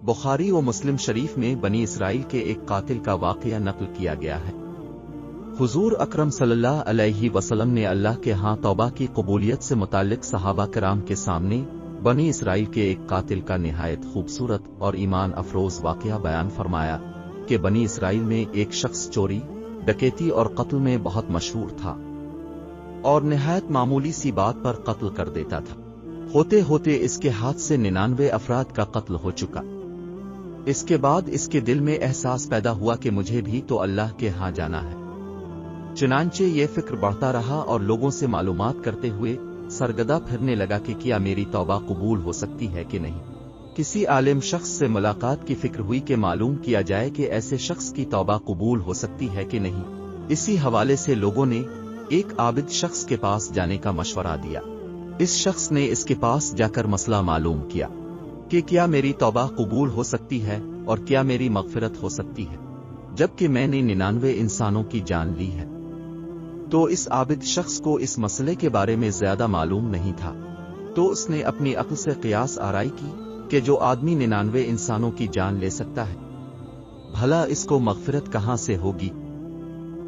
बुखारी व मुस्लिम शरीफ में बनी इसराइल के एक कातिल का वाक़या नक़ल किया गया है। हुजूर अकरम सल्लल्लाहु अलैहि वसल्लम ने अल्लाह के यहाँ तौबा की कबूलियत से मुताल्लिक सहाबा किराम के सामने बनी इसराइल के एक कातिल का निहायत खूबसूरत और ईमान अफरोज वाक़या बयान फरमाया कि बनी इसराइल में एक शख्स चोरी, डकैती और कत्ल में बहुत मशहूर था और निहायत मामूली सी बात पर कत्ल कर देता था। होते होते इसके हाथ से 99 अफराद का कत्ल हो चुका। इसके बाद इसके दिल में एहसास पैदा हुआ कि मुझे भी तो अल्लाह के यहाँ जाना है। चुनांचे ये फिक्र बढ़ता रहा और लोगों से मालूमात करते हुए सरगदा फिरने लगा कि क्या मेरी तौबा कबूल हो सकती है कि नहीं। किसी आलिम शख्स से मुलाकात की फिक्र हुई कि मालूम किया जाए कि ऐसे शख्स की तौबा कबूल हो सकती है कि नहीं। इसी हवाले से लोगों ने एक आबिद शख्स के पास जाने का मशवरा दिया। इस शख्स ने इसके पास जाकर मसला मालूम किया कि क्या मेरी तौबा कबूल हो सकती है और क्या मेरी मगफिरत हो सकती है, जबकि मैंने 99 इंसानों की जान ली है। तो इस आबिद शख्स को इस मसले के बारे में ज्यादा मालूम नहीं था, तो उसने अपनी अक्ल से क़ियास आराई की कि जो आदमी 99 इंसानों की जान ले सकता है, भला इसको मगफिरत कहां से होगी।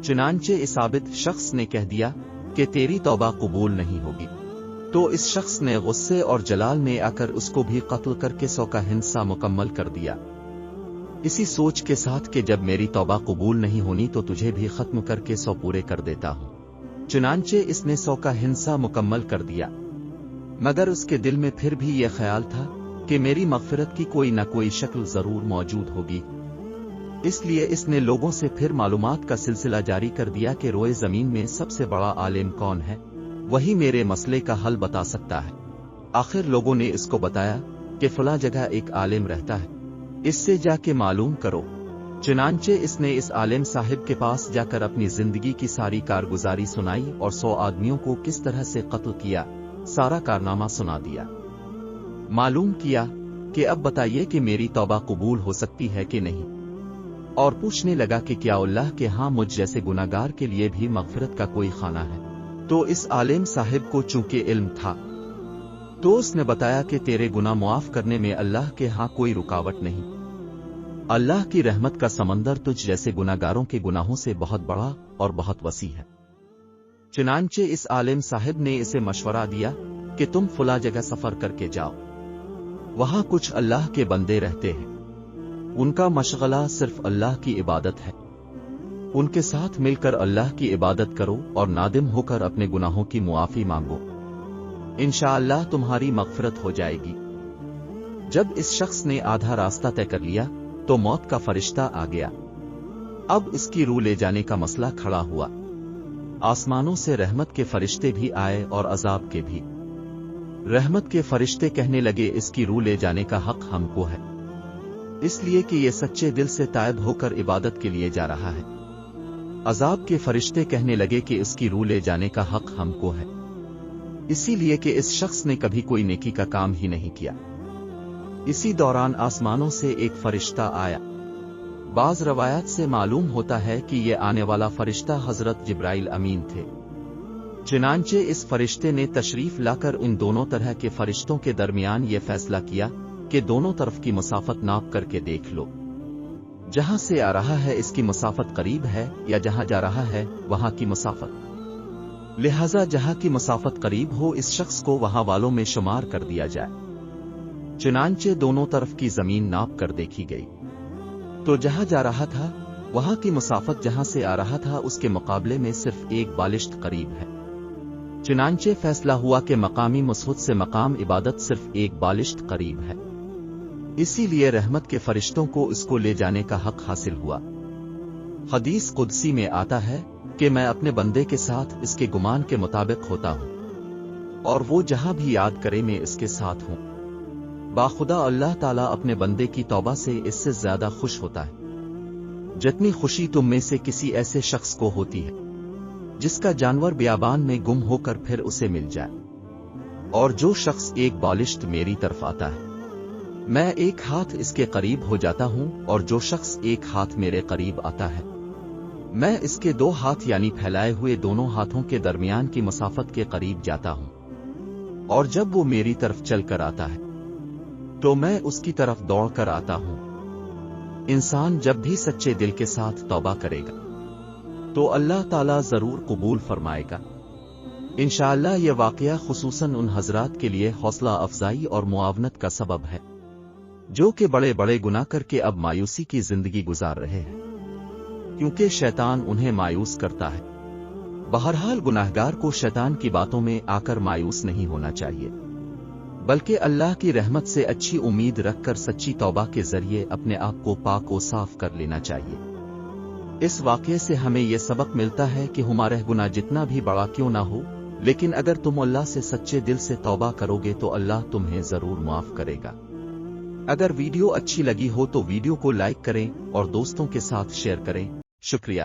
चुनांचे इस आबिद शख्स ने कह दिया कि तेरी तौबा कबूल नहीं होगी। तो इस शख्स ने गुस्से और जलाल में आकर उसको भी कत्ल करके 100 का हिस्सा मुकम्मल कर दिया, इसी सोच के साथ कि जब मेरी तौबा कबूल नहीं होनी तो तुझे भी खत्म करके 100 पूरे कर देता हूं। चुनांचे इसने 100 का हिस्सा मुकम्मल कर दिया, मगर उसके दिल में फिर भी यह ख्याल था कि मेरी मगफिरत की कोई न कोई शक्ल जरूर मौजूद होगी। इसलिए इसने लोगों से फिर मालूमात का सिलसिला जारी कर दिया कि रोए जमीन में सबसे बड़ा आलिम कौन है, वही मेरे मसले का हल बता सकता है। आखिर लोगों ने इसको बताया कि फला जगह एक आलिम रहता है, इससे जाके मालूम करो। चुनांचे इसने इस आलिम साहिब के पास जाकर अपनी जिंदगी की सारी कारगुजारी सुनाई और 100 आदमियों को किस तरह से कत्ल किया, सारा कारनामा सुना दिया। मालूम किया कि अब बताइए कि मेरी तौबा कबूल हो सकती है कि नहीं, और पूछने लगा कि क्या अल्लाह के यहाँ मुझ जैसे गुनाहगार के लिए भी मगफिरत का कोई खाना है। तो इस आलिम साहिब को चूंकि इल्म था, तो उसने बताया कि तेरे गुनाह मुआफ करने में अल्लाह के यहाँ कोई रुकावट नहीं। अल्लाह की रहमत का समंदर तुझ जैसे गुनाहगारों के गुनाहों से बहुत बड़ा और बहुत वसी है। चुनांचे इस आलिम साहिब ने इसे मशवरा दिया कि तुम फला जगह सफर करके जाओ, वहां कुछ अल्लाह के बंदे रहते हैं, उनका मशगला सिर्फ अल्लाह की इबादत है। उनके साथ मिलकर अल्लाह की इबादत करो और नादिम होकर अपने गुनाहों की मुआफी मांगो, इंशाअल्लाह तुम्हारी मगफिरत हो जाएगी। जब इस शख्स ने आधा रास्ता तय कर लिया तो मौत का फरिश्ता आ गया। अब इसकी रूह ले जाने का मसला खड़ा हुआ। आसमानों से रहमत के फरिश्ते भी आए और अजाब के भी। रहमत के फरिश्ते कहने लगे इसकी रूह ले जाने का हक हमको है, इसलिए कि ये सच्चे दिल से तायब होकर इबादत के लिए जा रहा है। अजाब के फरिश्ते कहने लगे कि इसकी रूह ले जाने का हक हमको है, इसीलिए कि इस शख्स ने कभी कोई नेकी का काम ही नहीं किया। इसी दौरान आसमानों से एक फरिश्ता आया। बाज रवायत से मालूम होता है कि ये आने वाला फरिश्ता हजरत जिब्राइल अमीन थे। चुनांचे इस फरिश्ते ने तशरीफ लाकर इन दोनों तरह के फरिश्तों के दरमियान ये फैसला किया कि दोनों तरफ की मसाफत नाप करके देख लो, जहां से आ रहा है इसकी मसाफत करीब है या जहां जा रहा है वहां की मसाफत। लिहाजा जहां की मसाफत करीब हो इस शख्स को वहां वालों में शुमार कर दिया जाए। चुनांचे दोनों तरफ की जमीन नाप कर देखी गई, तो जहां जा रहा था वहां की मसाफत जहां से आ रहा था उसके मुकाबले में सिर्फ एक बालिश्त करीब है। चुनांचे फैसला हुआ कि मकामी मसऊद से मकाम इबादत सिर्फ एक बालिश्त करीब है, इसीलिए रहमत के फरिश्तों को इसको ले जाने का हक हासिल हुआ। हदीस कुदसी में आता है कि मैं अपने बंदे के साथ इसके गुमान के मुताबिक होता हूं और वो जहां भी याद करे मैं इसके साथ हूं। बाखुदा अल्लाह ताला अपने बंदे की तौबा से इससे ज्यादा खुश होता है जितनी खुशी तुम में से किसी ऐसे शख्स को होती है जिसका जानवर बियाबान में गुम होकर फिर उसे मिल जाए। और जो शख्स एक बालिश्त मेरी तरफ आता है मैं एक हाथ इसके करीब हो जाता हूं, और जो शख्स एक हाथ मेरे करीब आता है मैं इसके 2 हाथ यानी फैलाए हुए दोनों हाथों के दरमियान की मसाफत के करीब जाता हूं। और जब वो मेरी तरफ चल कर आता है تو میں اس کی طرف دوڑ کر آتا ہوں۔ انسان جب بھی سچے دل کے ساتھ توبہ کرے گا تو اللہ تعالیٰ ضرور قبول فرمائے گا۔ انشاءاللہ یہ واقعہ خصوصاً ان حضرات کے لیے حوصلہ افزائی اور معاونت کا سبب ہے جو کہ بڑے بڑے گناہ کر کے اب مایوسی کی زندگی گزار رہے ہیں، کیونکہ شیطان انہیں مایوس کرتا ہے۔ بہرحال گناہگار کو شیطان کی باتوں میں آ کر مایوس نہیں ہونا چاہیے، بلکہ اللہ کی رحمت سے اچھی امید رکھ کر سچی توبہ کے ذریعے اپنے آپ کو پاک و صاف کر لینا چاہیے۔ اس واقعے سے ہمیں یہ سبق ملتا ہے کہ ہمارا گناہ جتنا بھی بڑا کیوں نہ ہو، لیکن اگر تم اللہ سے سچے دل سے توبہ کرو گے تو اللہ تمہیں ضرور معاف کرے گا۔ اگر ویڈیو اچھی لگی ہو تو ویڈیو کو لائک کریں اور دوستوں کے ساتھ شیئر کریں۔ شکریہ۔